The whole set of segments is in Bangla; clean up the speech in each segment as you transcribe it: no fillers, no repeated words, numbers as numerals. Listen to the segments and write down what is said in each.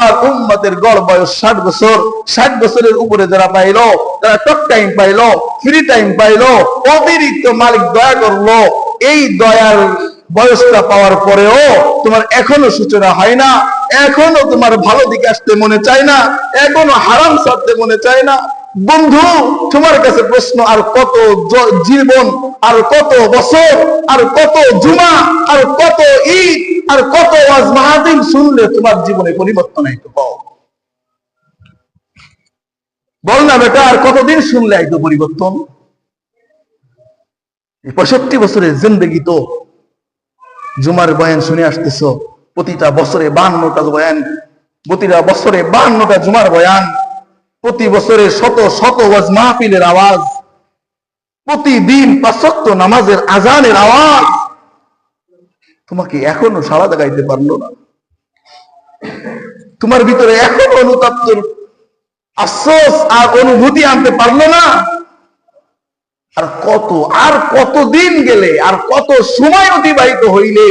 আর উম্মতের গড় বয়স 60 বছর। 60 বছরের উপরে যারা পাইলো, তারা টক টাইম পাইলো, ফ্রি টাইম পাইলো, অতিরিক্ত মালিক দয়া করলো। এই দয়ার বয়সটা পাওয়ার পরেও তোমার এখনো সূচনা হয় না, এখনো তোমার ভালো দিকে আসতে মনে চায় না, এখনো হারাম ছাড়তে মনে চায় না। বন্ধু, তোমার কাছে প্রশ্ন, আর কত জীবন, আর কত বছর, আর কত জুমা, আর কত ঈদ, আর কত ওয়াজ মাহফিল শুনলে তোমার জীবনে পরিবর্তন আইতো? বল না বেটা, আর কতদিন শুনলে আইতো পরিবর্তন? 65 বছরের জিন্দেগি তো জুমার বয়ান শুনে আসতেছ, প্রতিটা বছরে 52টা বয়ান, প্রতিটা বছরে 52টা জুমার বয়ান, প্রতি বছরে শত শত ওয়াজ মাহফিলের আওয়াজ, প্রতিদিন 5 ওয়াক্ত নামাজের আজানের আওয়াজ, তোমাকে এখনো সাড়া জাগাইতে পারলো না? তোমার ভিতরে এখনো অনুতাপ্তর আফসোস আর অনুভূতি আনতে পারলো না? আর কতদিন গেলে, আর কত সময় অতিবাহিত হইলে,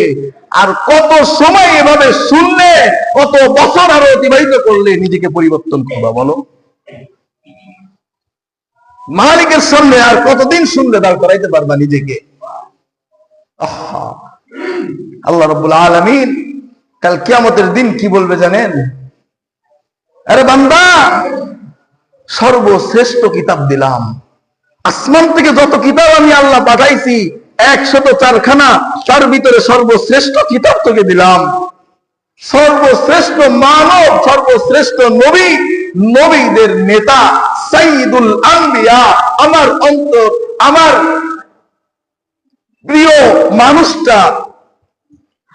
আর কত সময় এভাবে শুনলে, কত বছর আরো অতিবাহিত করলে নিজেকে পরিবর্তন করবা? বলো। মালিকের সামনে আর কতদিন শুনলে দাঁড় করাইতে পারবা নিজেকে? আল্লাহ রাব্বুল আলামিন কাল কিয়ামতের দিন কি বলবে জানেন? আরে বান্দা, সর্বশ্রেষ্ঠ কিতাব দিলাম, আসমান থেকে যত কিতাব আমি আল্লাহ পাঠাইছি 104খানা, তার ভিতরে সর্বশ্রেষ্ঠ কিতাব তোকে দিলাম। সর্বশ্রেষ্ঠ মানব, সর্বশ্রেষ্ঠ নবী, নবীদের নেতা, সাইয়্যিদুল আম্বিয়া, আমার অন্তর, আমার প্রিয় মানুষটা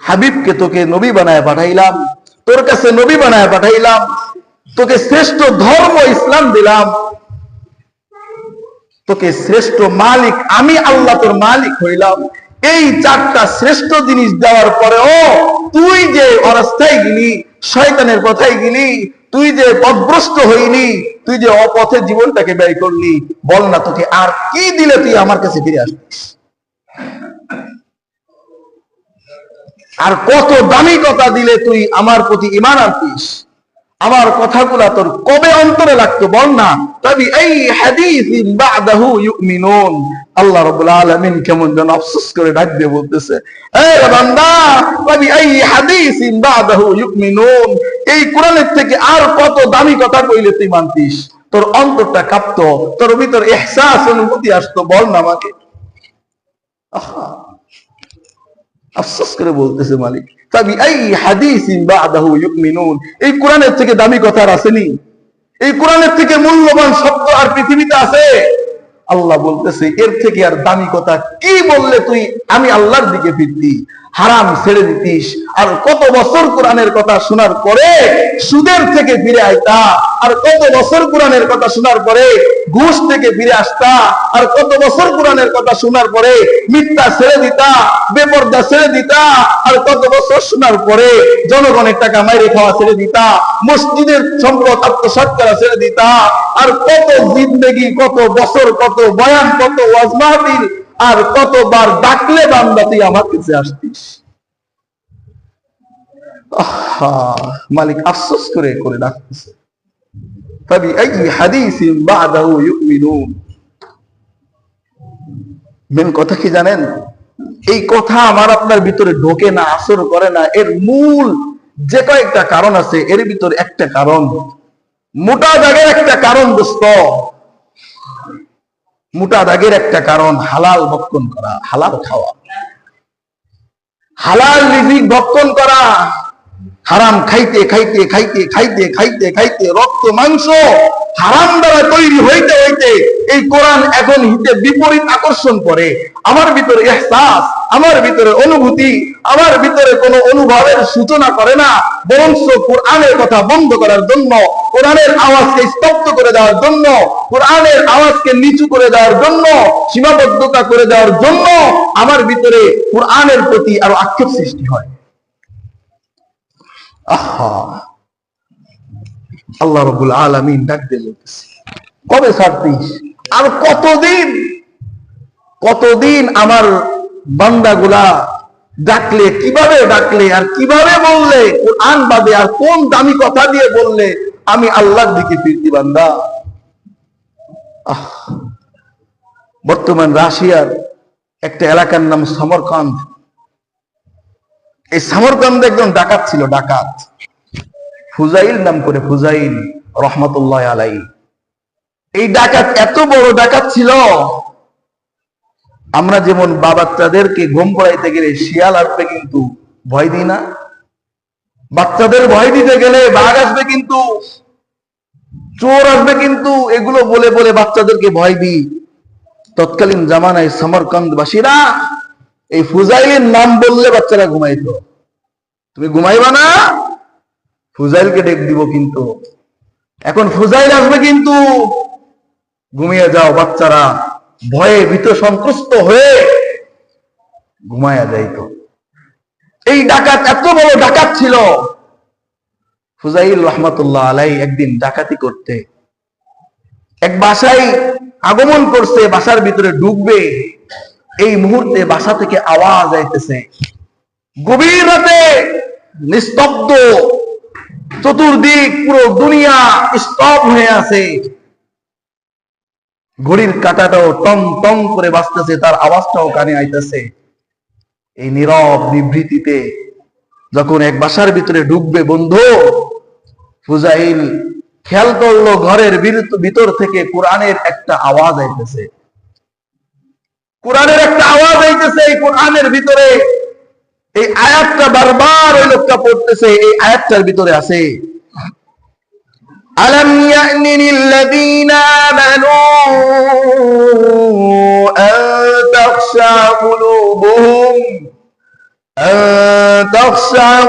হাবিবকে তোকে নবী বানায় পাঠাইলাম, তোর কাছে নবী বানায় পাঠাইলাম, তোকে শ্রেষ্ঠ ধর্ম ইসলাম দিলাম, তোকে শ্রেষ্ঠ মালিক আমি আল্লাহ তোর মালিক হইলাম। এই 4টা শ্রেষ্ঠ জিনিস দেওয়ার পরেও তুই যে অরাস্তায় গেলি, শয়তানের কথায় গেলি, তুই যে পথভ্রষ্ট হইলি, তুই যে অপথে জীবনটাকে ব্যয় করলি, বল না তোকে আর কি দিলে তুই আমার কাছে ফিরে আসতিস? আর কত দামি কথা দিলে তুই আমার প্রতি ঈমান আনতিস? আমার কথাগুলা তোর কবে অন্তরে লাগতো বল না? তবে এই হাদিসিন বাদাহু ইউমিনুন। আল্লাহ রাব্বুল আলামিন কেমন যেন আফসোস করে ডাক দিয়ে বলতেছে, এ বান্দা, তবে এই হাদিসিন বাদাহু ইউমিনুন, এই কোরআনের থেকে আর কত দামি কথা কইলে তুই মানতিস? তোর অন্তরটা কাঁপতো, তোর ভিতর ইহসাস অনুভূতি আসতো, বল না আমাকে। আফসোস করে বলতেছে মালিক, তবে এই হাদিসিন বাদাহু ইউমিনুন, এই কোরআনের থেকে দামি কথা আর আসেনি? এই কোরআনের থেকে মূল্যবান শব্দ আর পৃথিবীতে আছে? আল্লাহ বলতেছে, এর থেকে আর দামি কথা কি বললে তুই আমি আল্লাহর দিকে ফিরতি, হারাম ছেড়ে দিতিস, আর কত বছর কোরআনের কথা শোনার পরে সুদের থেকে ফিরে আইতা, আর কত বছর কোরআনের কথা শোনার পরে ঘুষ থেকে ফিরে আসতা, আর কত বছর কোরআনের কথা শোনার পরে মিথ্যা ছেড়ে দিতা, বেপরদা ছেড়ে দিতা, আর কত বছর শোনার পরে জনগণের টাকা মাইরে খাওয়া ছেড়ে দিতা, মসজিদের সম্পদ আত্মসাৎ করা ছেড়ে দিতা, আর কত জিন্দেগি, কত বছর, কত বয়ান, কত ওয়াজ মাহফিল, আর কতবার ডাকলে বান্দা তুই আমার কাছে আসতিস? মালিক আফসোস করে করে ডাকতেছে, তবে এই হাদিসিন বাদাহু ইউমিনুন। মেন কথা কি জানেন? এই কথা আমার আপনার ভিতরে ঢোকে না, আসর করে না। এর মূল যে কয়েকটা কারণ আছে, এর ভিতরে একটা কারণ, মোটা দাগের একটা কারণ দোস্ত, মোটা দাগের একটা কারণ হালাল ভক্ষণ করা, হালাল খাওয়া, হালাল রিজিক ভক্ষণ করা। হারাম খাইতে খাইতে খাইতে খাইতে খাইতে খাইতে রক্ত মাংস হারাম দ্বারা তৈরি হইতে হইতে এই কোরআন এখন হিতে বিপরীত আকর্ষণ করে। আমার ভিতরে ইহসাস, আমার ভিতরে অনুভূতি, আমার ভিতরে কোনো অনুভবের সূচনা করে না, বরং কোরআনের কথা বন্ধ করার জন্য, কোরআনের আওয়াজকে স্তব্ধ করে দেওয়ার জন্য, কোরআনের আওয়াজকে নিচু করে দেওয়ার জন্য, সীমাবদ্ধতা করে দেওয়ার জন্য আমার ভিতরে কোরআনের প্রতি আরো আক্ষেপ সৃষ্টি হয়। আল্লাহ রাব্বুল আলামিন ডাক দিয়ে বলতেছে, কবে ছাড়তিস? আর কতদিন, কতদিন আমার বান্দাগুলা ডাকলে কিভাবে ডাকলে আর কিভাবে বললে, কোরআন বাদে আর কোন দামি কথা দিয়ে বললে আমি আল্লাহর দিকে ফিরতি বান্দা। বর্তমান রাশিয়ার একটা এলাকার নাম সমরকান্দ। এই সমরকান্দে একজন ডাকাত ছিল, ডাকাত ফুজাইল নাম করে, ফুজাইল রহমতুল্লাহ আলাই। এই ডাকাত এত বড় ডাকাত ছিল, আমরা যেমন বাচ্চাদেরকে ঘুম পড়াইতে গেলে শিয়াল আসবে কিন্তু ভয় দিই না, বাচ্চাদের ভয় দিতে গেলে বাঘ আসবে কিন্তু, চোর আসবে কিন্তু, এগুলো বলে বলে বাচ্চাদেরকে ভয় দিই। তৎকালীন জামানায় সমরকান্দবাসীরা এই ফুজাইলের নাম বললে বাচ্চারা ঘুমাইতো। তুমি ঘুমাইবা না, ফুজাইলকে ডেক দিব কিন্তু, এখন ফুজাইল আসবে কিন্তু, ঘুমিয়ে যাও। বাচ্চারা ভয়ে ভীত সন্ত্রস্ত হয়ে ঘুমায়া যাইত। এই ডাকাত এত বড় ডাকাত ছিল। ফুজাইল রহমতুল্লাহ আলাই একদিন ডাকাতি করতে এক বাসায় আগমন করছে, বাসার ভিতরে ঢুকবে, এই মুহূর্তে বাসা থেকে আওয়াজ আইতেছে। গভীর রাতে নিস্তব্ধ, চতুর্দিক পুরো দুনিয়া স্তব্ধ হয়ে আছে, ঘড়ির কাঁটাটাও টং টং করে বাজতেছে, তার আওয়াজটাও কানে আইতেছে। এই নীরব নিভৃতিতে যখন এক বাসার ভিতরে ঢুকবে বন্ধু, ফুজাইল খেয়াল করলো ঘরের ভিতর থেকে কোরআনের একটা আওয়াজ আইতেছে, কোরআনের একটা আওয়াজ আইতেছে। এই কোরআনের ভিতরে এই আয়াতটা বারবার ওই লোকটা পড়তেছে। এই আয়াতটার ভিতরে আছে আলাম ইয়ানি লিল্লাযীনা আমানু আন তাখশা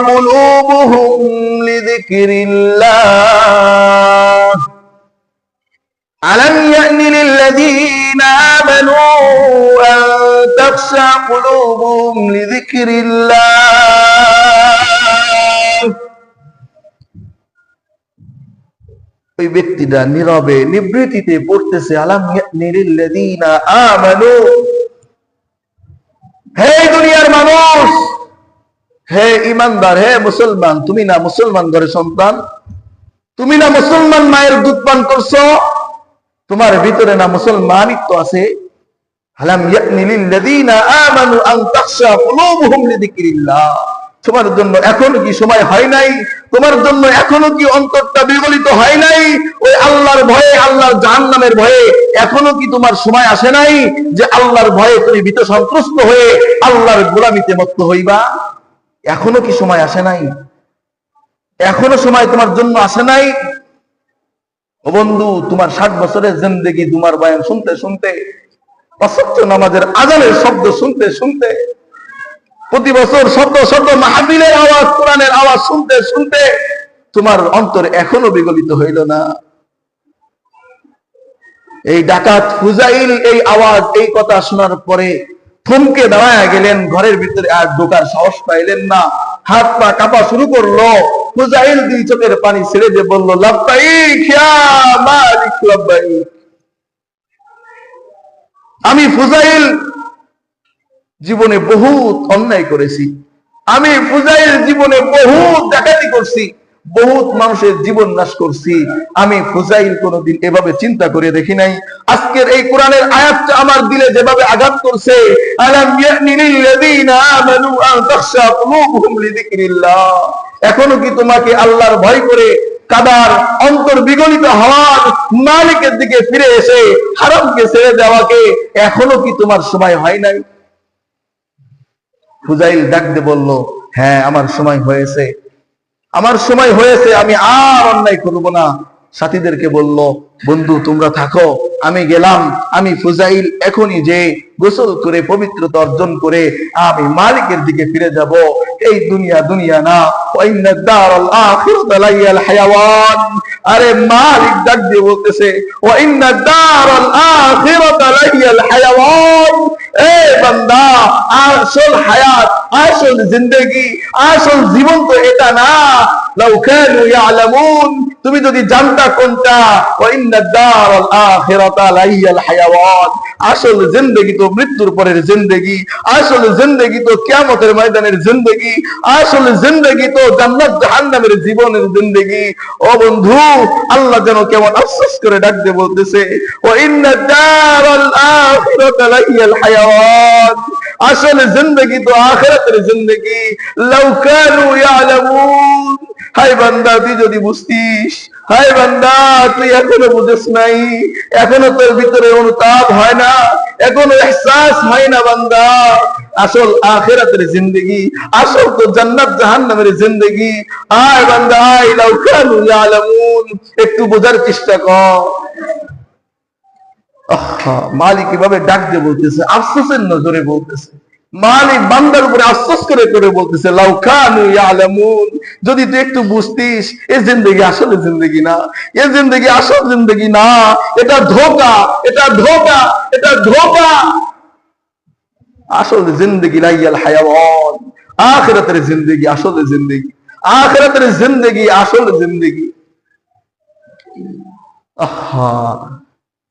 কুলুবুহুম লিযিকরিল্লাহ। আলাম ইয়ানি লিল্লাযীনা আমানু আন তাখশা কুলুবুহুম লিযিকরিল্লাহ। ওই ব্যক্তিটা নীরবে নিভৃতিতে পড়তেছে আলাম ইয়ানি লিল্লাযীনা আমানু। হে দুনিয়ার মানুষ, হে ইমানদার, হে মুসলমান, তুমি না মুসলমান ঘরের সন্তান, তুমি না মুসলমান মায়ের দুধ পান করছো, তোমার ভিতরে না মুসলমানিত্ব আছে। আলাম ইয়ানি লিল্লাযীনা আমানু আন তাখশা কুলুবুহুম লিযিকরিল্লাহ। তোমার জন্য এখনো কি সময় হয় নাই? তোমার জন্য এখনো কি অন্তরটা বিগলিত হয় নাই? ওই আল্লাহর ভয়ে, আল্লাহর জাহান্নামের ভয়ে এখনো কি তোমার সময় আসে নাই যে আল্লাহর ভয়ে তুমি ভীত সন্ত্রস্ত হয়ে আল্লাহর গোলামিতে মত্ত হইবা? এখনো কি সময় আসে নাই? এখনো সময় তোমার জন্য আসে নাই? ও বন্ধু, তোমার 60 বছরের জিন্দেগি তোমার বয়ান শুনতে শুনতে, 5 ওয়াক্ত নামাজের আযানের শব্দ শুনতে শুনতে, প্রতি বছর শত শত মাহফিলের আওয়াজ, কোরআনের আওয়াজ শুনতে শুনতে তোমার অন্তর এখনো বিগলিত হইল না। এই ডাকাত ফুজাইল এই আওয়াজ, এই কথা শোনার পরে থমকে দাঁড়ায় গেলেন, ঘরের ভিতরে আর ঢোকার সাহস পাইলেন না, হাত পা কাঁপা শুরু করলো। ফুজাইল 2 চোখের পানি ছেড়ে দিয়ে বলল, লাব্বাইক ইয়া মালিক, লাব্বাইক। আমি ফুজাইল জীবনে বহুত অন্যায় করেছি, আমি ফুজাইল জীবনে বহুত ডাকাতি করছি, বহুত মানুষের জীবন নাশ করছি। আমি ফুজাইল কোনোদিন এভাবে চিন্তা করে দেখি নাই। আজকের এই কোরআনের আয়াতটা আমার দিলে যেভাবে আঘাত করছে, আলাম ইয়ানি লিল্লাযীনা আমানু আন তাখশা কুলুবুহুম লিযিকরিল্লাহ। এখনো কি তোমাকে আল্লাহর ভয় করে কাদার অন্তর বিগলিত হওয়ার, মালিকের দিকে ফিরে এসে হারামকে ছেড়ে দেওয়াকে এখনো কি তোমার সময় হয় নাই? ফুজাইল ডাক দিয়ে বলল, হ্যাঁ আমার সময় হয়েছে, আমার সময় হয়েছে, আমি আর অন্যায় করব না। সাথীদেরকে বলল, বন্ধু তোমরা থাকো, আমি গেলাম। আমি ফুজাইল এখনই যে গোসল করে পবিত্রতা অর্জন করে আমি মালিকের দিকে ফিরে যাব। এই দুনিয়া দুনিয়া না, ওয়াইন্না দারাল আখিরাতা লাহিয়াল হায়াওয়ান। আরে মালিক ডাক দিয়ে বলতেছে, ওয়াইন্না দারাল আখিরাতা লাহিয়াল হায়াওয়ান। এ বান্দা, আসল হায়াত, আসল জিন্দেগি, আসল জীবন তো এটা না। লাউ কানু ইয়ালামুন, তুমি যদি জানতা কোনটা, ওয়াইন্না দারাল আখিরাতা লাহিয়াল হায়াওয়ান। আসল জিন্দেগি তো মৃত্যুর পরের জিন্দেগি, আসল জিন্দেগি তো কিয়ামতের ময়দানের জিন্দেগি, আসল জিন্দেগি তো জান্নাত জাহান্নামের জীবনের জিন্দেগি। ও বন্ধু, আল্লাহ যেন কেমন আফসোস করে ডাক দিয়ে বলতেছে, ওয়া ইন্না দারাল আখিরাতা লাহিয়াল হায়াওয়ান, আসল জিন্দেগি তো আখিরাতের জিন্দেগি। লাউ কানু ইয়ালামুন, হাই বান্দা তুই যদি বুঝতিস, হাই বান্দা তুই এখনো বুঝিস নাই, এখনো তোর ভিতরে অনুতাপ হয় না, এখনো ইহসাস হয় না বান্দা। আসল আখিরাতের জিন্দেগি, আসল তো জান্নাত জাহান্নামের জিন্দেগি। আয় বান্দা আয়, লাউ কানু ইয়ালামুন, একটু বোঝার চেষ্টা কর। মালিক কিভাবে ডাক দিয়ে বলতেছে, আফসোসের নজরে বলতেছে। মালিক বান্দার উপরে আফসোস করে করে বলতেছে, লাউ কানু ইয়ালামুন, যদি তুই একটু বুঝতিস, এই জিন্দেগি আসলে জিন্দেগি না, এই জিন্দেগি আসল জিন্দেগি না, এটা ধোঁকা, এটা ধোঁকা, এটা ধোঁকা। আসল জিন্দেগি লাইয়াল হায়াওয়ান, আখিরাতের জিন্দেগি আসল জিন্দেগি, আখিরাতের জিন্দেগি আসল জিন্দেগি।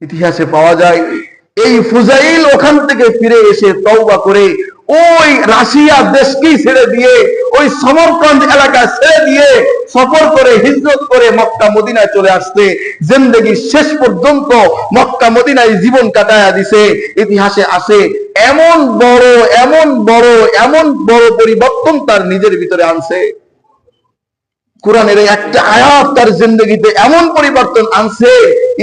ইতিহাসে পাওয়া যায় এই ফুজাইল ওখান থেকে ফিরে এসে তওবা করে ওই রাশিয়া দেশকেই ছেড়ে দিয়ে, ওই সমরকন্দ এলাকা ছেড়ে দিয়ে সফর করে হিজরত করে মক্কা মদিনায় চলে আসছে। জিন্দেগির শেষ পর্যন্ত মক্কা মদিনায় জীবন কাটায়া দিছে। ইতিহাসে আছে এমন বড় এমন বড় এমন বড় পরিবর্তন তার নিজের ভিতরে আনছে। কোরআনের একটা আয়াত তার জিন্দেগিতে এমন পরিবর্তন আনছে,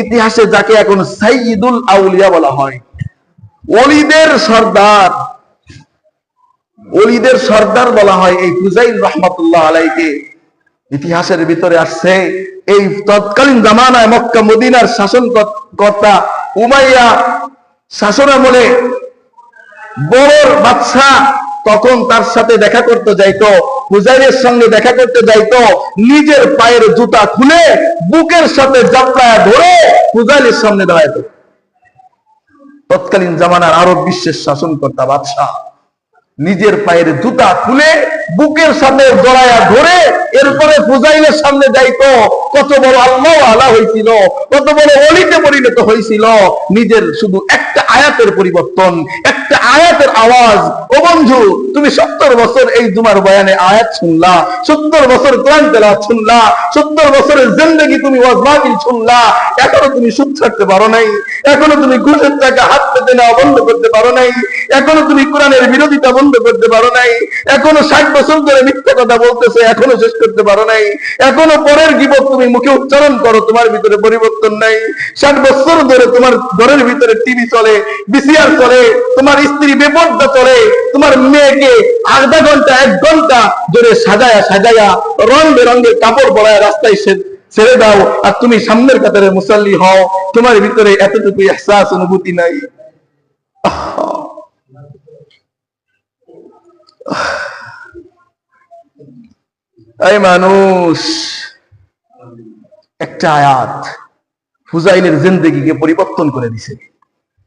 ইতিহাসে যাকে এখন সাইয়্যিদুল আউলিয়া বলা হয়, ওলিদের সর্দার, ওলিদের সর্দার বলা হয় এই ফুজাইল রাহমাতুল্লাহ আলাইকে। ইতিহাসের ভিতরে আসছে এই তৎকালীন জামানায় মক্কা মদিনার শাসনকর্তা উমাইয়া শাসনামলে বড় বাদশা তখন তার সাথে দেখা করতে যাইতো, ফুজাইলের সঙ্গে দেখা করতে যাইতো, নিজের পায়ের জুতা খুলে বুকের সাথে জাপড়ায় ধরে ফুজাইলের সামনে দাঁড়াইতো। তৎকালীন জামানার আরব বিশ্বের শাসনকর্তা বাদশাহ নিজের পায়ের জুতা খুলে বুকের সাথে জড়ায়া ধরে এরপরে ফুজাইলের সামনে যাইতো। কত বড় আল্লাহ আলা হয়েছিল, কত বড় ওলিতে পরিণত হয়েছিল। নিজের শুধু একটা আয়াতের পরিবর্তন, একটা আয়াতের আওয়াজ। ও বন্ধু, তুমি 70 বছর এই জুমার বয়ানে আয়াত শুনলা, 70 বছর কোরআন তেলাওয়াত শুনলা, 70 বছরের জিন্দেগি তুমি ওয়াজ মাহফিল শুনলা, এখনো তুমি সুদ ছাড়তে পারো নাই, এখনো তুমি ঘুষের টাকা হাত পেতে নেওয়া বন্ধ করতে পারো নাই, এখনো তুমি কোরআনের বিরোধিতা বন্ধ করতে পারো নাই, এখনো 60 বছর ধরে মিথ্যা কথা বলতেছে, এখনো শেষ করতে পারো নাই, এখনো পরের গীবত তুমি মুখে উচ্চারণ করো, তোমার ভিতরে পরিবর্তন নাই। 60 বছর ধরে তোমার ঘরের ভিতরে টিভি চলে, ভিসিআর চলে, তোমার স্ত্রী বেপর্দা চলে, তোমার মেয়েকে আধা ঘন্টা 1 ঘন্টা ধরে সাজায়া সাজায়া রং বেরঙের কাপড় পরায় রাস্তায় ছেড়ে দাও, আর তুমি সামনের কাতারে মুসাল্লি হও, তোমার ভিতরে এতটুকু ইহসাস অনুভূতি নাই। এই মানুষ, একটা আয়াত ফুজাইলের জিন্দেগিকে পরিবর্তন করে দিছে।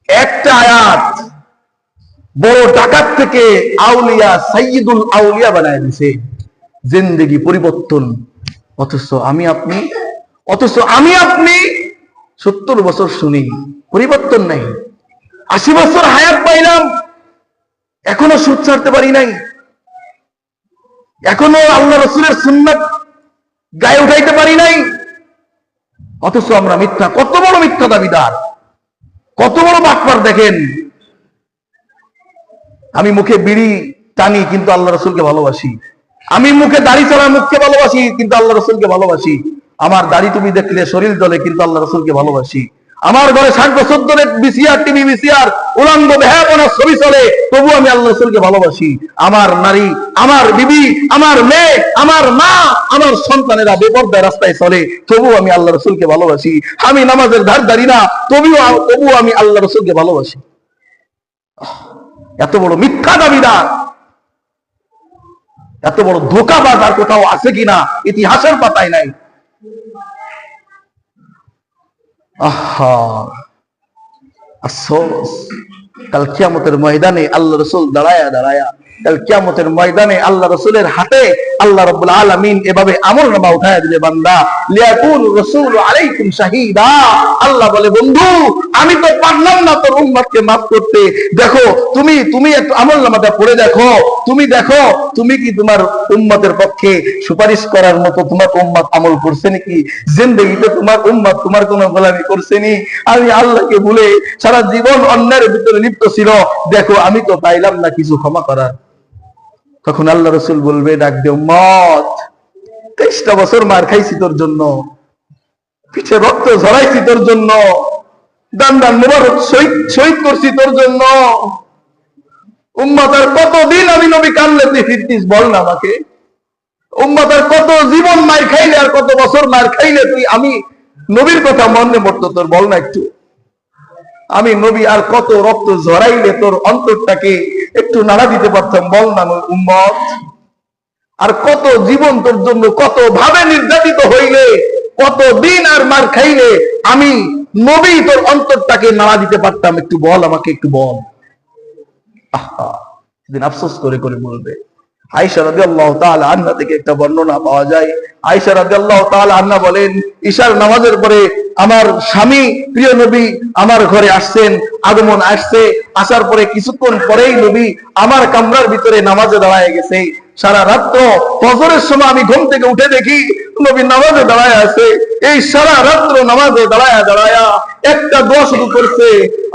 একটা আয়াত বড় ডাকাত থেকে আউলিয়া সাইয়্যিদুল আউলিয়া বানায় দিছে। জিন্দেগি পরিবর্তন। অথচ আমি আপনি 70 বছর শুনি, পরিবর্তন নাই। 80 বছর হায়াত পাইলাম, এখনো সুদ ছাড়তে পারি নাই, এখনো আল্লাহ রাসূলের সুন্নাত গায়ে উঠাইতে পারি নাই। অথচ আমরা মিথ্যা, কত বড় মিথ্যা দাবিদার, কত বড় বাটপার দেখেন। আমি মুখে বিড়ি টানি কিন্তু আল্লাহ রাসূলকে ভালোবাসি, আমি মুখে দাড়ি ছাড়া মুখকে ভালোবাসি কিন্তু আল্লাহ রাসূলকে ভালোবাসি, আমার দাড়ি তুমি দেখলে শরীর জ্বলে কিন্তু আল্লাহ রাসূলকে ভালোবাসি, আমার ঘরে 60 বছর ধরে ভিসিআর টিভি ভিসিআর উলঙ্গ বেহায়াপনা ছবি চলে, তবু আমি আল্লাহ রাসূলকে ভালোবাসি। আমার নারী, আমার বিবি, আমার মেয়ে, আমার মা, আমার সন্তানেরা বেপরদায় রাস্তায় চলে, তবু আমি আল্লাহ রাসূলকে ভালোবাসি। আমি নামাজের ধার ধারি না, তবু আমি আল্লাহ রাসূলকে ভালোবাসি। এত বড় মিথ্যা দাবিদার, এত বড় ধোঁকাবাজ আর কোথাও আছে কিনা ইতিহাসের পাতায় নাই। আহা, আফসোস। কাল কিয়ামতের ময়দানে আল্লাহ রাসূল দাঁড়ায়া দাঁড়ায়া কাল কিয়ামতের ময়দানে আল্লাহ রাসূলের হাতে আল্লাহ রাব্বুল আলামিন এভাবে আমলনামা উঠায়া দিলে, বান্দা লিয়াকুন রাসূলু আলাইকুম শাহীদা। আল্লাহ বলে, বন্ধু আমি তো পারলাম না তোর উম্মতকে maaf করতে, দেখো তুমি একটু আমলনামাটা পড়ে দেখো, তুমি দেখো তুমি কি তোমার উম্মতের পক্ষে সুপারিশ করার মতো তোমার উম্মত আমল করছে নাকি? জিন্দেগিতে তোমার উম্মত তোমার কোনো গোলামি করছেনি? আমি আল্লাহকে ভুলে সারা জীবন অন্যায়ের ভিতরে লিপ্ত ছিল, দেখো আমি তো পাইলাম না কিছু ক্ষমা করার। তখন আল্লাহ রাসূল বলবে, ডাক দে উম্মত, 23টা বছর মার খাইছি তোর জন্য, পিঠে রক্ত ঝরাইছি তোর জন্য, দান দান মুবারক শহীদ করছি তোর জন্য। উম্মত আর কতদিন আমি নবী কানলে তুই ফিরতিস বল না আমাকে? উম্মত আর কত জীবন মার খাইলে, আর কত বছর মার খাইলে তুই আমি নবীর কথা মনে পড়তো তোর, বল না একটু? আমি নবী আর কত রক্ত ঝরাইলে তোর অন্তরটাকে একটু নাড়া দিতে পারতাম, বল না উম্মত? আর কত জীবন তোর জন্য কত ভাবে নির্যাতিত হইলে, কত দিন আর মার খাইলে আমি নবী তোর অন্তরটাকে নাড়া দিতে পারতাম, একটু বল আমাকে, একটু বল। আহা, সেদিন আফসোস করে করে বলবে। আয়েশা রাদিয়াল্লাহু তাআলা আনহা থেকে একটা বর্ণনা পাওয়া যায়। আয়েশা রাদিয়াল্লাহু তাআলা আনহা বলেন, ইশার নামাজের পরে আমার স্বামী প্রিয় নবী আমার ঘরে আসছেন, আগমন আসছে, আসার পরে কিছুক্ষণ পরেই নবী আমার কামরার ভিতরে নামাজে দাঁড়ায় গেছে। সারা রাত্র ফজরের সময় আমি ঘুম থেকে উঠে দেখি নবী নামাজে দাঁড়ায় আছে। এই সারা রাত্র নামাজে দাঁড়ায়া দাঁড়ায়া একটা দোয়া শুরু করছে,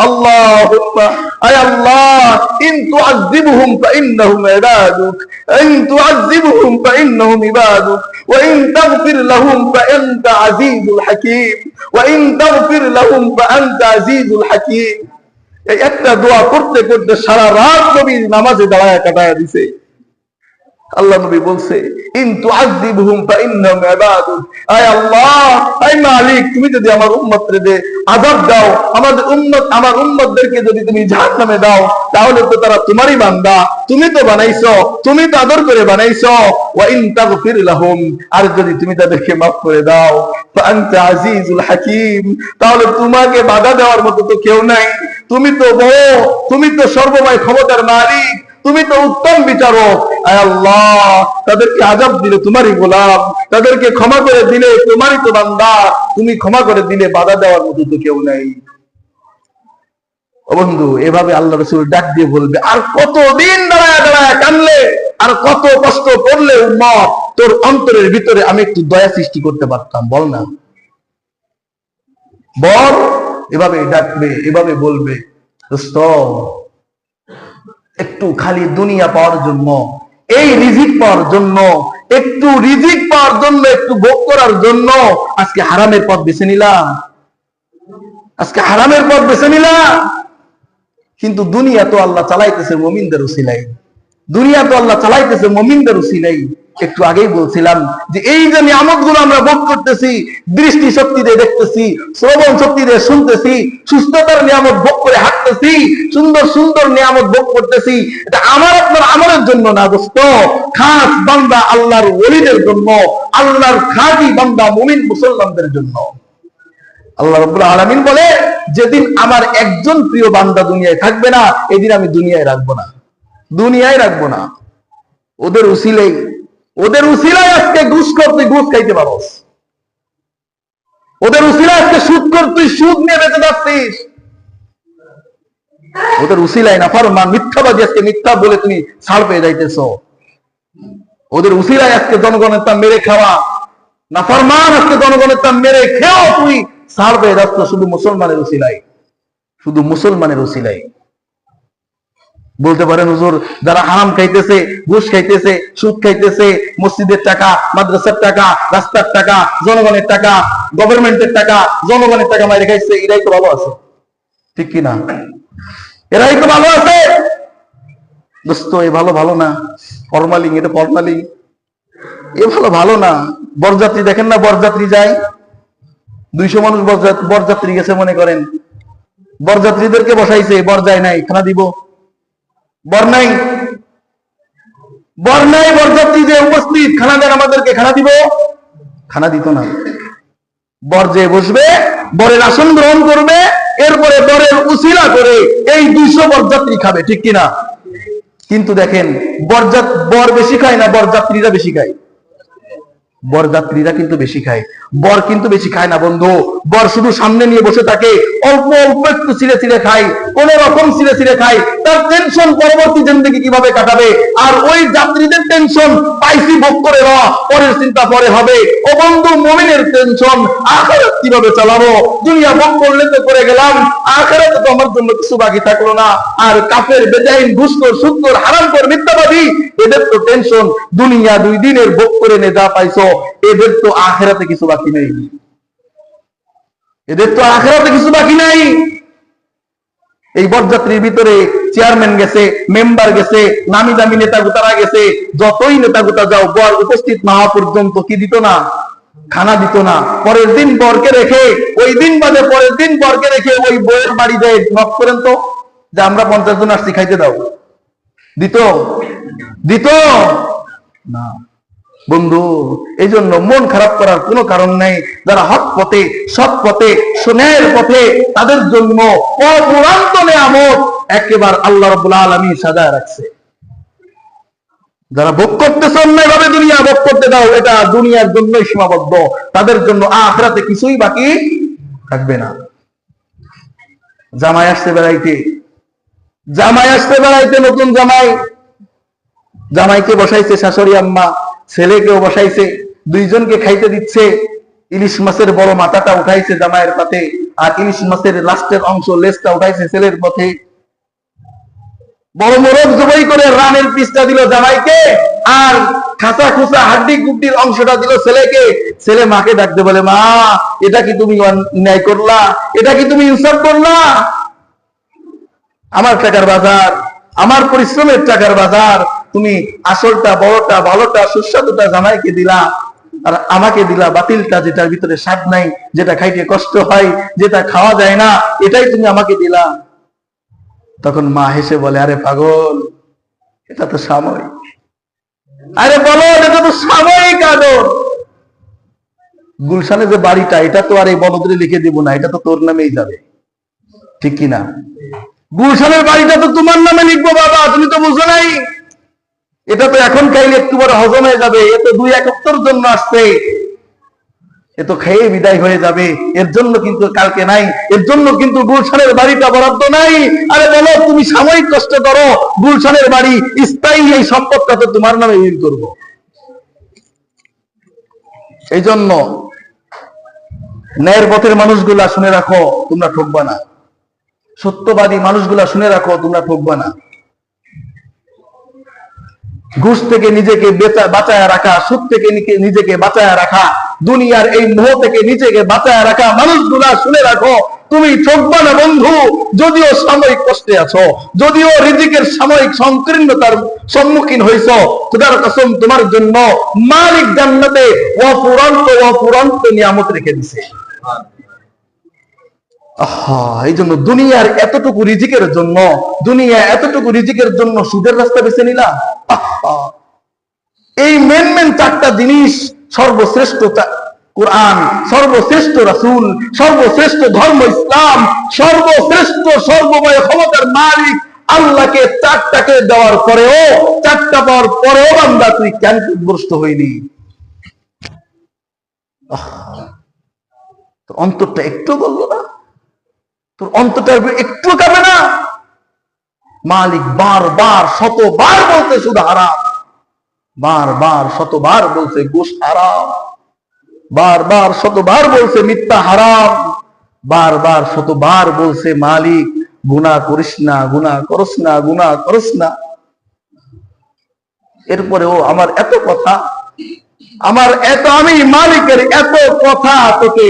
আল্লাহুম্মা আয় আল্লাহ ইন তুআযিবহুম ফাইন্নাহুম ইবাদুক, ইন তুআযিবহুম ফাইন্নাহুম ইবাদুক, ওয়া ইন তাগফির লাহুম ফাআনতা আজিজুল হাকীম, ওয়া ইন তাগফির লাহুম ফাআনতা আজিজুল হাকীম। এই একটা দোয়া করতে করতে সারা রাত নবী নামাজে দাঁড়ায়া কাটায়া দিছে। আল্লাহ নবী বলছে, ইন তুআযিবহুম ফাইন্নাহুম ইবাদুক, আয় আল্লাহ, আয় মালিক, তুমি যদি আমার উম্মতকে আযাব দাও, আমার উম্মতদেরকে যদি তুমি জাহান্নামে দাও, তাহলে তো তারা তোমারই বান্দা, তুমি তো বানাইছো, তুমি তো আদর করে বানাইছো। ওয়া ইন তাগফির লাহুম, আর যদি তুমি তাদেরকে maaf করে দাও, ফাআনতা আজিজুল হাকীম, তাহলে তোমাকে বাধা দেওয়ার মতো তো কেউ নাই, তুমি তো বড়, তুমি তো সর্বময় ক্ষমতার মালিক, তুমি তো উত্তম বিচারক। আয় আল্লাহ, তাদেরকে আযাব দিলে তোমারই গোলাম, তাদেরকে ক্ষমা করে দিলে তোমারই তো বান্দা, তুমি ক্ষমা করে দিলে বাধা দেওয়ার মতো তো কেউ নাই। ও বন্ধু, এভাবে আল্লাহ রাসূল ডাক দিয়ে বলবে, আর কতদিন দাঁড়ায় দাঁড়ায় কানলে, আর কত কষ্ট করলে উম্মত তোর অন্তরের ভিতরে আমি একটু দয়া সৃষ্টি করতে পারতাম, বল না, বল। এভাবে ডাকবে, এভাবে বলবে, দোস্ত একটু খালি দুনিয়া পাওয়ার জন্য, এই রিজিক পাওয়ার জন্য, একটু রিজিক পাওয়ার জন্য, একটু ভোগ করার জন্য আজকে হারামের পথ বেছে নিলাম, আজকে হারামের পথ বেছে নিলাম। কিন্তু দুনিয়া তো আল্লাহ চালাইতেছে মুমিনদের উসিলাই, দুনিয়া তো আল্লাহ চালাইতেছে মুমিনদের উসিলাই। একটু আগেই বলছিলাম যে এই যে নিয়ামতগুলো আমরা ভোগ করতেছি, দৃষ্টি শক্তি দিয়ে দেখতেছি, শ্রবণ শক্তি দিয়ে শুনতেছি, সুস্থতার নিয়ামত ভোগ করে হাঁটতেছি, সুন্দর সুন্দর নিয়ামত ভোগ করতেছি, এটা আমার আপনার আমলের জন্য না দোস্ত, খাস বান্দা আল্লাহর ওলিদের জন্য, আল্লাহর খাঁটি বান্দা মুমিন মুসলমানদের জন্য। আল্লাহ রাব্বুল আলামিন বলে, যেদিন আমার একজন প্রিয় বান্দা দুনিয়ায় থাকবে না, এদিন আমি দুনিয়ায় রাখবো না, দুনিয়ায় রাখবো না। ওদের উসিলায় আজকে ঘুষ কর, তুই ঘুষ খাইতে পারস, ওদের উসিলায় আজকে সুদ কর, তুই সুদ নিয়ে বেঁচে যাচ্ছিস, ওদের উসিলায় নাফরমান মিথ্যাবাদী আজকে মিথ্যা বলে তুমি ছাড় পেয়ে যাইতেছ, ওদের উসিলায় আজকে জনগণের তা মেরে খাওয়া, নাফরমান আজকে জনগণের তা মেরে খেয়েও তুই ছাড় পেয়ে যাচ্ছ, শুধু মুসলমানের উসিলায়, শুধু মুসলমানের উসিলায়। বলতে পারেন হুজুর, যারা হারাম খাইতেছে, ঘুষ খাইতেছে, সুদ খাইতেছে, মসজিদের টাকা, মাদ্রাসার টাকা, রাস্তার টাকা, জনগণের টাকা, গভর্নমেন্টের টাকা, জনগণের টাকা মাইরে খাইছে, এরাই তো ভালো আছে, ঠিক কিনা? এরাই তো ভালো আছে দোস্ত। এ ভালো না, ফরমালিং, এটা ফরমালিং, এ ভালো না। বরযাত্রী দেখেন না, বরযাত্রী যায়, 200 মানুষ বরযাত্রী গেছে মনে করেন, বরযাত্রীদেরকে বসাইছে, বর যায় নাই, খানা দিব? বর নাই, বরযাত্রী যে উপস্থিত, খানা দেন আমাদেরকে, খানা দিব? খানা দিত না। বর যে বসবে, বরের আসন গ্রহণ করবে, এরপরে বরের উসিলা করে এই 200 বরযাত্রী খাবে, ঠিক কিনা? কিন্তু দেখেন বর বেশি খায় না বরযাত্রীরা বেশি খায়? বরযাত্রীরা কিন্তু বেশি খায়, বর কিন্তু বেশি খায় না বন্ধু। বর শুধু সামনে নিয়ে বসে থাকে, অল্প অল্প একটু ছিঁড়ে ছিঁড়ে খায়, কোন রকম ছিঁড়ে ছিঁড়ে খায়। তার টেনশন পরবর্তী জিন্দেগি কিভাবে কাটাবে। আর ওই যাত্রীদের টেনশন পাইছি ভোগ করে র, পরের চিন্তা পরে হবে। ও বন্ধু, মুমিনের টেনশন আখিরাত কিভাবে চালাবো। দুনিয়া ভোগ করলে তো করে গেলাম, আখিরাতে তো আমার জন্য কিছু বাকি থাকলো না। আর কাফের, বেজাইন, ঘুষখোর, সুদখোর, হারামখোর, মিথ্যাবাদী, এদের তো টেনশন দুনিয়া 2 দিনের ভোগ করে নে যা পাইছো, এদের তো আখিরাতে কিছু বাকি নেই। এদের তো আখিরাতে কিছু বাকি নাই। এই বরযাত্রীর ভিতরে চেয়ারম্যান গেছে, মেম্বার গেছে, নামি দামি নেতা গুতারা গেছে। যতই নেতা গুতা যাও, বর উপস্থিত না হওয়া পর্যন্ত কি দিত না? খানা দিত না। পরের দিন বরকে রেখে, ওই দিন বাদে পরের দিন বরকে রেখে ওই বউয়ের বাড়ি যায় নক করেন তো, যে আমরা 50 জন আসছি, খাইতে দাও। দিত? দিত না বন্ধু। এই জন্য মন খারাপ করার কোনো কারণ নেই। যারা হক পথে, সৎ পথে, ন্যায়ের পথে, তাদের জন্য অপুরান্ত নিয়ামত একেবারে আল্লাহ রাব্বুল আলামিন সাজায় রাখছে। যারা ভোগ করতেছে অন্যায় ভাবে, দুনিয়া ভোগ করতে দাও, এটা দুনিয়ার জন্যই সীমাবদ্ধ, তাদের জন্য আখিরাতে কিছুই বাকি থাকবে না। জামাই আসতে বেড়াইতে, জামাই আসতে বেড়াইতে, নতুন জামাই, জামাইকে বসাইছে শাশুড়ি আম্মা, ছেলেকেও বসাইছে, 2 জনকে খাইতে দিচ্ছে। ইলিশ মাছের বড় মাথাটা উঠাইছে জামাইয়ের পাতে, আর ইলিশ মাছের লাস্টের অংশ, লেজটা উঠাইছে ছেলের পথে। বড় মোরগ জবাই করে রানের পিসটা দিল জামাইকে, আর খাসা খুসা হাড্ডি গুড্ডির অংশটা দিল ছেলেকে। ছেলে মাকে ডাকতে বলে, মা, এটা কি তুমি অন্যায় করলা? এটা কি তুমি ইনসাফ করলা? আমার টাকার বাজার, আমার পরিশ্রমের টাকার বাজার, তুমি আসলটা, বড়টা, ভালোটা, সুস্বাদুটা জামাইকে দিলা, আর আমাকে দিলা বাতিলটা, যেটার ভিতরে স্বাদ নাই, যেটা খাইতে কষ্ট হয়, যেটা খাওয়া যায় না, এটাই তুমি আমাকে দিলা। তখন মা হেসে বলে, আরে পাগল, এটা তো সাময়িক। আরে বলো, এটা তো সাময়িক আদর। গুলশানে যে বাড়িটা, এটা তো আর এই বনদরে লিখে দিব না, এটা তো তোর নামেই যাবে, ঠিক কিনা? গুলশানের বাড়িটা তো তোমার নামে লিখবো বাবা, তুমি তো বুঝো নাই। এটা তো এখন খাইলে একটু বড় হজম হয়ে যাবে, এ তো 2-1 হপ্তাহের জন্য আসছে, এ তো খেয়ে বিদায় হয়ে যাবে, এর জন্য কিন্তু কালকে নাই, এর জন্য কিন্তু গুলশানের বাড়িটা বরাদ্দ নাই। আরে বলো, তুমি সাময়িক কষ্ট করো, গুলশানের বাড়ি স্থায়ী এই সম্পদটা তো তোমার নামে উইল করব। এই জন্য ন্যায়ের পথের মানুষগুলা শুনে রাখো, তোমরা ঠকবা না। সত্যবাদী মানুষগুলা শুনে রাখো, তোমরা ঠকবা না। ঘুষ থেকে নিজেকে বাঁচায় রাখা, সুদ থেকে নিজেকে বাঁচায় রাখা, দুনিয়ার এই মোহ থেকে নিজেকে বাঁচায় রাখা মানুষগুলা শুনে রাখো, তুমি ঠকবা না বন্ধু। যদিও সাময়িক কষ্টে আছো, যদিও রিজিকের সাময়িক সংকীর্ণতার সম্মুখীন হইছ, খোদার কসম, তোমার জন্য মালিক জান্নাতে অফুরন্ত নিয়ামত রেখে দিছে। এই জন্য দুনিয়ার এতটুকু রিজিকের জন্য, দুনিয়া এতটুকু রিজিকের জন্য সুদের রাস্তা বেছে নিলা। এই মেন 4টা জিনিস, সর্বশ্রেষ্ঠ কোরআন, সর্বশ্রেষ্ঠ রাসূল, সর্বশ্রেষ্ঠ ধর্ম ইসলাম, সর্বশ্রেষ্ঠ সর্বময় ক্ষমতার মালিক আল্লাহকে 4টাকে দেওয়ার পরেও, 4টা পাওয়ার পরেও বান্দা তুই কেন ক্ষতিগ্রস্ত হইনি? তোর অন্তরটা একটু বললো না? তোর অন্তরটা একটু কাঁপে না? মালিক বারবার শতবার বলতে শুধু হারাম, বারবার শতবার বলছে ঘুষ হারাম, বারবার শতবার বলছে মিথ্যা হারাম, বারবার শতবার বলছে মালিক গুনাহ করিস না, গুনাহ করস না, গুনাহ করস না। এরপরেও আমার এত কথা, আমার এত, আমি মালিকের এত কথা তোকে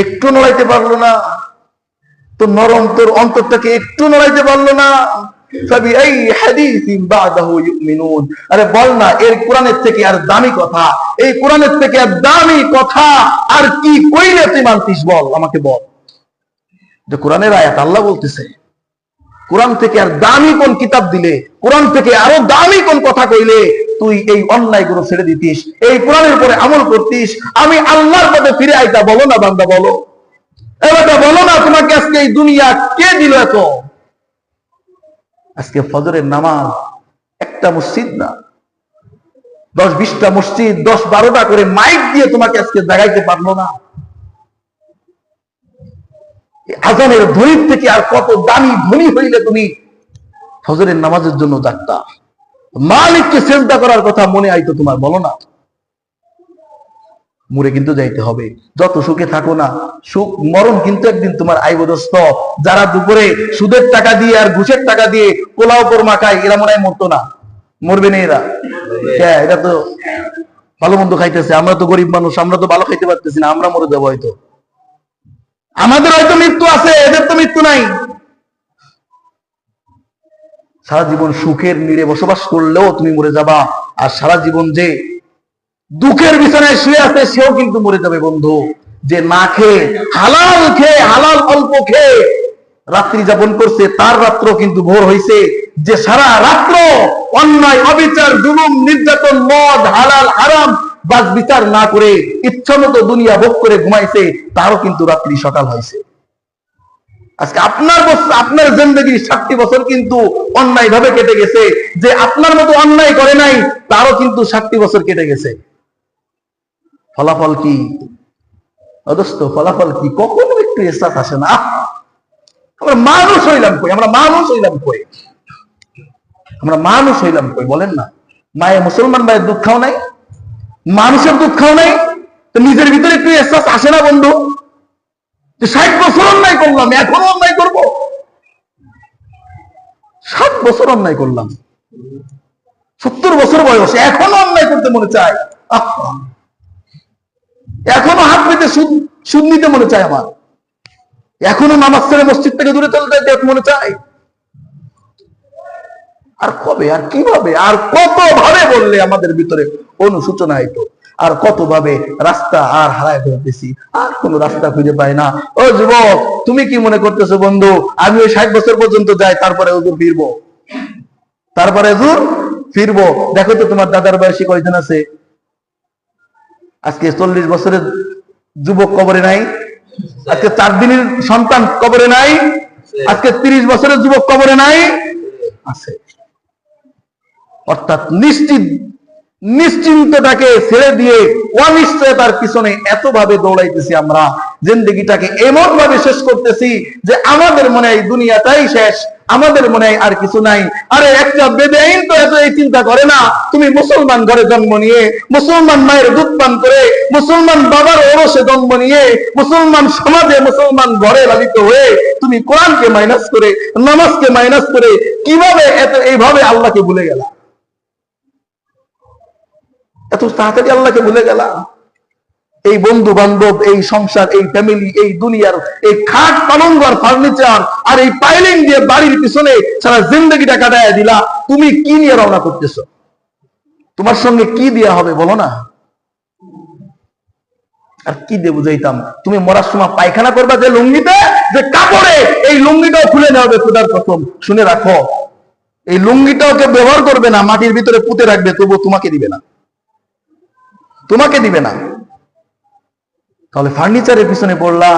একটু নড়াইতে পারলো না? তোর নরম, তোর অন্তরটাকে একটু নড়াইতে পারলো না? আরে বল না, এর কোরআনের থেকে আর দামি কথা, এই কোরআনের থেকে আর দামি কথা আর কি কইলে তুই মানতিস? বল, আমাকে বল। যে কোরআনের আয়াত, আল্লাহ বলতেছে, কোরআন থেকে আর দামি কোন কিতাব দিলে, কোরআন থেকে আরো দামি কোন কথা কইলে তুই এই অন্যায় গুলো ছেড়ে দিতিস, এই কোরআনের উপরে আমল করতিস, আমি আল্লাহর পথে ফিরে আইতা? বলো না বান্দা, বলো। এবার বলো না, তোমাকে আজকে এই দুনিয়া কে দিল এত? আজকে ফজরের নামাজ একটা মসজিদ না, 10-20টা মসজিদ, 10-12টা করে মাইক দিয়ে তোমাকে আজকে জাগাইতে পারলো না। আজানের ধ্বনি থেকে আর কত দামি ধ্বনি হইলে তুমি ফজরের নামাজের জন্য ডাকতা, মালিককে চিন্তা করার কথা মনে আইতো তোমার? বলো না। মরে কিন্তু যাইতে হবে, যত সুখে থাকো না, সুখ মরণ কিন্তু একদিন তোমার আইবদস্ত। যারা দুপুরে সুদের টাকা দিয়ে আর ঘুষের টাকা দিয়ে পোলাও কোরমা খায়, এরা মনে হয় মরতো না? মরবে না এরা? এরা তো ভালো মন্দ খাইতেছে, আমরা তো গরিব মানুষ, আমরা তো ভালো খাইতে পারতেছি না, আমরা মরে যাবো হয়তো। আমাদের হয়তো মৃত্যু আছে, এদের তো মৃত্যু নাই। সারা জীবন সুখের নীড়ে বসবাস করলেও তুমি মরে যাবা, আর সারা জীবন যে দুঃখের বিছানায় শুয়ে আছে সেও কিন্তু মরে যাবে বন্ধু। যে না খেয়ে হালাল অল্প খেয়ে রাত্রি যাপন করছে, তার রাত্র কিন্তু ভোর হইছে। যে সারা রাত্র অন্যায়, অবিচার, জুলুম, নির্যাতন, মদ, হালাল হারাম বাস বিচার না করে ইচ্ছামতো দুনিয়া ভোগ করে ঘুমাইছে, তারও কিন্তু রাত্রি সকাল হয়েছে। আজকে আপনার জিন্দেগির 60 বছর কিন্তু অন্যায় ভাবে কেটে গেছে। যে আপনার মতো অন্যায় করে নাই, তারও কিন্তু 60 বছর কেটে গেছে। ফলাফল কি অদস্ত? ফলাফল কি? কখনো একটু এহসাস আসে না? আমরা মানুষ হইলাম কই? আমরা মানুষ হইলাম কই বলেন না? মুসলমান মায়ের দুধ খাও নাই, মানুষের দুধ খাও নাই, তো নিজের ভিতরে একটু এহসাস আসে না বন্ধু? 60 বছর অন্যায় করলাম, এখনো অন্যায় করব? 60 বছর অন্যায় করলাম, 70 বছর বয়স, এখনো অন্যায় করতে মনে চায়। এখনো হাত পেতে সুদ নিতে মনে চায় আমার, এখনো নামাজ ছেড়ে মসজিদ থেকে দূরে চলে যেতে মনে চায়। আর কবে, আর কিভাবে, আর কত ভাবে বললে আমাদের ভিতরে অনুশোচনা হইতো? আর কত ভাবে রাস্তা আর হারায় ফেলতেছি, আর কোন রাস্তা খুঁজে পাই না। ও যুবক, তুমি কি মনে করতেছো বন্ধু আমি ওই 60 বছর পর্যন্ত যাই, তারপরে হুজুর ফিরবো? দেখো তো তোমার দাদার বয়সী কয়জন আছে? আজকে 40 বছরের যুবক কবরে নাই, আজকে 4 দিনের সন্তান কবরে নাই, আজকে 30 বছরের যুবক কবরে নাই, আছে। অর্থাৎ নিশ্চিন্তটাকে ছেড়ে দিয়ে অনিশ্চয়তার পিছনে এতভাবে দৌড়াইতেছি আমরা, জিন্দেগিটাকে এমন ভাবে শেষ করতেছি যে আমাদের মনে হয় দুনিয়াটাই শেষ, আমাদের মনে হয় আর কিছু নাই। আরে একটা বেদাইন তো এত এই চিন্তা করে না। তুমি মুসলমান ঘরে জন্ম নিয়ে, মুসলমান মায়ের দুধ পান করে, মুসলমান বাবার ওরসে জন্ম নিয়ে, মুসলমান সমাজে, মুসলমান ঘরে লালিত হয়ে তুমি কোরআনকে মাইনাস করে, নামাজকে মাইনাস করে কিভাবে এইভাবে আল্লাহকে ভুলে গেলা? এত তাড়াতাড়ি আল্লাহকে ভুলে গেলা? এই বন্ধু বান্ধব, এই সংসার, এই ফ্যামিলি, এই দুনিয়ার এই খাট পালঙ্গ আর ফার্নিচার আর এই পাইলিং দিয়ে বাড়ির পিছনে সারা জিন্দগিটা কাটায় দিলা। তুমি কি নিয়ে রওনা করতেছ? তোমার সঙ্গে কি দেয়া হবে বলো না? আর কি দিয়ে বুঝাইতাম? তুমি মরার সময় পায়খানা করবা যে লুঙ্গিতে, যে কাপড়ে, এই লুঙ্গিটাও খুলে নেওয়া হবে খোদার কসম। শুনে রাখো, এই লুঙ্গিটাও কেউ ব্যবহার করবে না, মাটির ভিতরে পুঁতে রাখবে, তবু তোমাকে দিবে না। তাহলে ফার্নিচারের পিছনে পড়লা,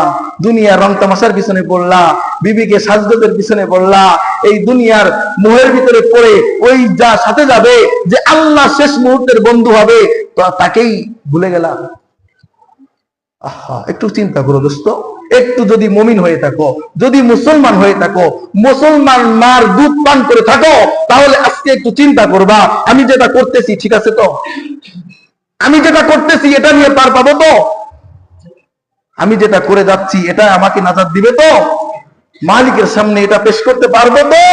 দুনিয়ার রং তামাশার পিছনে পড়লা, বিবিকে সাজগোজের পিছনে পড়লা, এই দুনিয়ার মোহের ভিতরে পড়ে ওই যা সাথে যাবে, যে আল্লাহ শেষ মুহূর্তের বন্ধু হবে, তো তাকেই ভুলে গেলা। একটু চিন্তা করো দোস্ত, একটু যদি মুমিন হয়ে থাকো, যদি মুসলমান হয়ে থাকো, মুসলমান মার দুধ পান করে থাকো, তাহলে আজকে একটু চিন্তা করবা, আমি যেটা করতেছি ঠিক আছে তো? আমি যেটা করতেছি এটা নিয়ে পার পাবো তো? আমি যেটা করে যাচ্ছি এটা আমাকে নাজাত দিবে তো? মালিকের সামনে এটা পেশ করতে পারবো তো?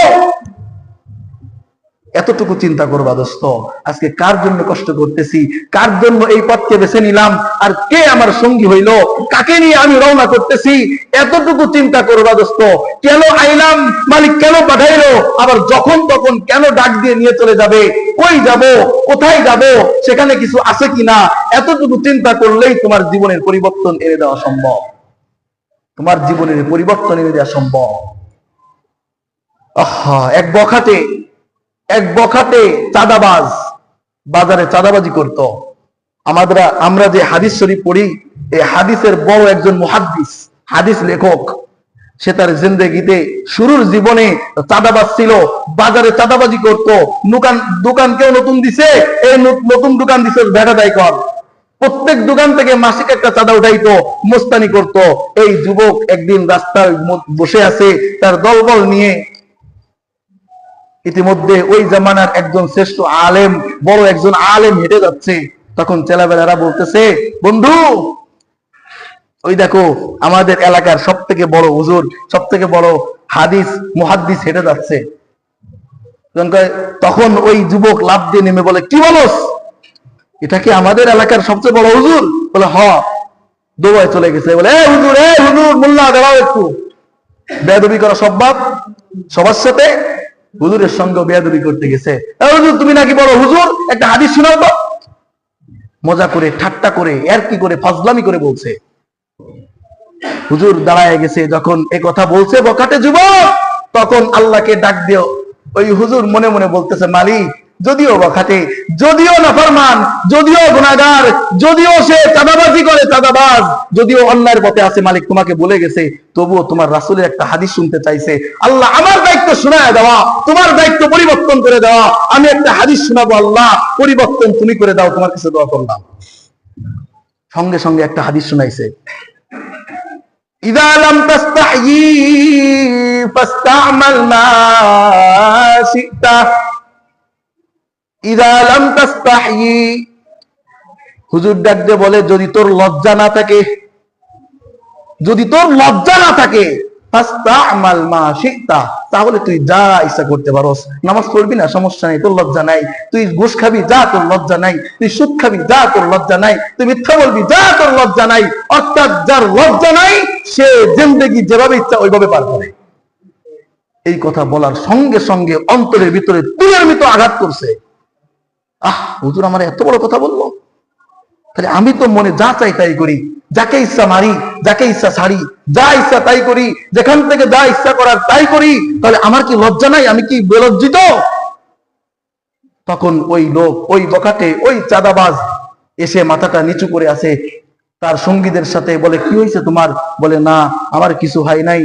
এতটুকু চিন্তা করবা দোস্ত। আজকে কার জন্য কষ্ট করতেছি, কার জন্য এই পথকে বেছে নিলাম, আর কে আমার সঙ্গী হইল, কাকে নিয়ে আমি রওনা করতেছি, এতটুকু চিন্তা করবা দোস্ত। কেন আইলাম, মালিক কেন পাঠাইলো, আবার যখন তখন কেন ডাক দিয়ে নিয়ে চলে যাবে, কই যাব, কোথায় যাব, সেখানে কিছু আছে কিনা, এতটুকু চিন্তা করলেই তোমার জীবনের পরিবর্তন এনে দেওয়া সম্ভব। তোমার জীবনের পরিবর্তন এনে দেওয়া সম্ভব। এক বখাটে চাঁদাবাজ বাজারে চাঁদাবাজি করত। আমরা যে হাদিস শরীফ পড়ি, এই হাদিসের বড় একজন মুহাদ্দিস, হাদিস লেখক, সে তার জিন্দেগিতে শুরুর জীবনে চাঁদাবাজ ছিল, বাজারে চাঁদাবাজি করত, দোকান কেউ নতুন দিছে, এই নতুন দোকান দিছে ভেড়া দায় কর, প্রত্যেক দোকান থেকে মাসিক একটা চাঁদা উঠাইতো, মোস্তানি করত। এই যুবক একদিন রাস্তায় বসে আছে তার দলবল নিয়ে। ইতিমধ্যে ওই জামানার একজন শ্রেষ্ঠ আলেম, বড় একজন আলেম হেঁটে যাচ্ছে। তখন ছেলেবেলারা বলতেছে, বন্ধু ওই দেখো আমাদের এলাকার সব থেকে বড় হুজুর, সব থেকে বড় হাদিস মুহাদ্দিস হেঁটে যাচ্ছে। তখন ওই যুবক লাফ দিয়ে নেমে বলে, কি বলস, এটা কি আমাদের এলাকার সবচেয়ে বড় হুজুর? বলে হ। দৌড়ায় চলে গেছে, বলে এ হুজুর মোল্লা দাঁড়াও একটু। বেয়াদবি করা স্বভাব সবার সাথে, হুজুরের সঙ্গে বেয়াদবি করতে গেছে। হুজুর তুমি নাকি বড় হুজুর, একটা হাদিস শোনাও তো। মজা করে, ঠাট্টা করে, এর কি করে, ফাজলামি করে বলছে। হুজুর দাঁড়ায় গেছে, যখন এ কথা বলছে বকাটে যুবক, তখন আল্লাহকে ডাক দিও। ওই হুজুর মনে মনে বলতেছে, মালিক যদিও বকাটে, যদিও নাফরমান, যদিও গুনাহগার, যদিও সে চাঁদাবাজি করে চাঁদাবাজ, যদিও অন্যায়ের পথে আছে, মালিক তোমাকে বলে গেছে, তবুও তোমার রাসূলের একটা হাদিস শুনতে চাইছে। আল্লাহ আমার দায়িত্ব শোনায় দেওয়া, তোমার দায়িত্ব পরিবর্তন করে দেওয়া। আমি একটা হাদিস শোনাবো, আল্লাহ পরিবর্তন তুমি করে দাও, তোমার কাছে দোয়া করলাম। সঙ্গে সঙ্গে একটা হাদিস শোনাইছে, ইযা লাম তাস্তাহয়ি ফাস্তা'মাল মা শি'তা, ইযা লাম তাস্তাহয়ি। হুজুর ডাক দিয়ে বলে, যদি তোর লজ্জা না থাকে, যদি তোর লজ্জা না থাকে, ফাস্তা'মাল মা শি'তা, তাহলে তুই যা ইচ্ছা করতে পারোস। নামাজ পড়বি না, সমস্যা নাই, তোর লজ্জা নাই। তুই ঘুষ খাবি, যা, তোর লজ্জা নাই। তুই সুদ খাবি, যা, তোর লজ্জা নাই। তুই মিথ্যা বলবি, যা, তোর লজ্জা নাই। অর্থাৎ যার লজ্জা নাই সে জিন্দেগি যেভাবে ইচ্ছা ওইভাবে পার করে। এই কথা বলার সঙ্গে সঙ্গে অন্তরের ভিতরে তুলের মতো আঘাত করছে। হুজুর আমার এত বড় কথা বললো, তাহলে আমি তো মনে যা চাই তাই করি, যাকে ইচ্ছা মারি, যাকে ইচ্ছা ছাড়ি, যা ইচ্ছা তাই করি, যেখান থেকে যা ইচ্ছা করার তাই করি, তাহলে আমার কি লজ্জা নাই? আমি কি বেলজ্জিত? তখন ওই লোক, ওই বকাটে, ওই চাঁদাবাজ এসে মাথাটা নিচু করে আছে, তার সঙ্গীদের সাথে বলে, কি হয়েছে তোমার? বলে, না আমার কিছু হয় নাই,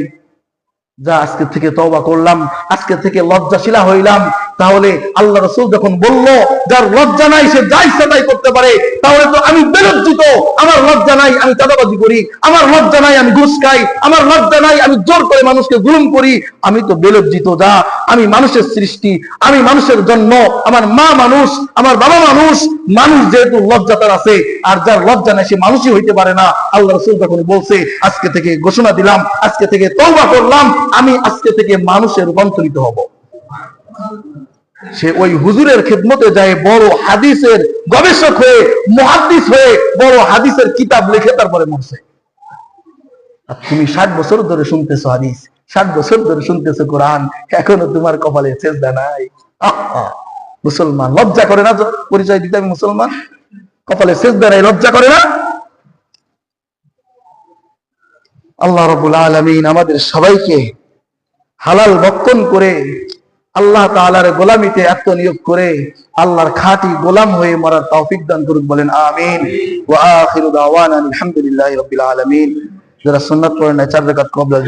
যা আজকে থেকে তওবা করলাম, আজকে থেকে লজ্জাশীলা হইলাম। তাহলে আল্লাহ রাসূল যখন বলল যার লজ্জা নাই সে যা ইচ্ছা তাই করতে পারে, তাহলে তো আমি বেলজ্জিত। আমার লজ্জা নাই আমি চাঁদাবাজি করি, আমার লজ্জা নাই আমি ঘুষ খাই, আমার লজ্জা নাই আমি জোর করে মানুষকে জুলুম করি, আমি তো বেলজ্জিত। যা, আমি মানুষের সৃষ্টি, আমি মানুষের জন্ম, আমার মা মানুষ, আমার বাবা মানুষ, মানুষ যেহেতু লজ্জা তার আছে, আর যার লজ্জা নাই সে মানুষই হইতে পারে না। আল্লাহ রাসূল যখন বলছে, আজকে থেকে ঘোষণা দিলাম, আজকে থেকে তওবা করলাম, আমি আজকে থেকে মানুষে রূপান্তরিত হব। সে ওই হুজুরের খেদমতে যায়, বড় হাদিসের গবেষক হয়ে, মুহাদ্দিস হয়ে, বড় হাদিসের কিতাব লিখে তারপরে মরছে। আর তুমি 60 বছর ধরে শুনতেছো হাদিস, 60 বছর ধরে শুনতেছো কোরআন, এখনো তোমার কপালে সেজদা নাই। মুসলমান লজ্জা করে না পরিচয় দিতে আমি মুসলমান? কপালে সেজদা নাই, লজ্জা করে না? আল্লাহ রাব্বুল আলামিন আমাদের সবাইকে হালাল ভক্ষণ করে আল্লাহ তাআলার গোলামিতে আত্মনিয়োগ করে আল্লাহর খাঁটি গোলাম হয়ে মরার তৌফিক দান করুক, বলেন আমিন। ওয়া আখিরু দাওয়ানা আলহামদুলিল্লাহি রাব্বিল আলামিন। যারা সুন্নাত পড়েন 4 রাকাত কবলা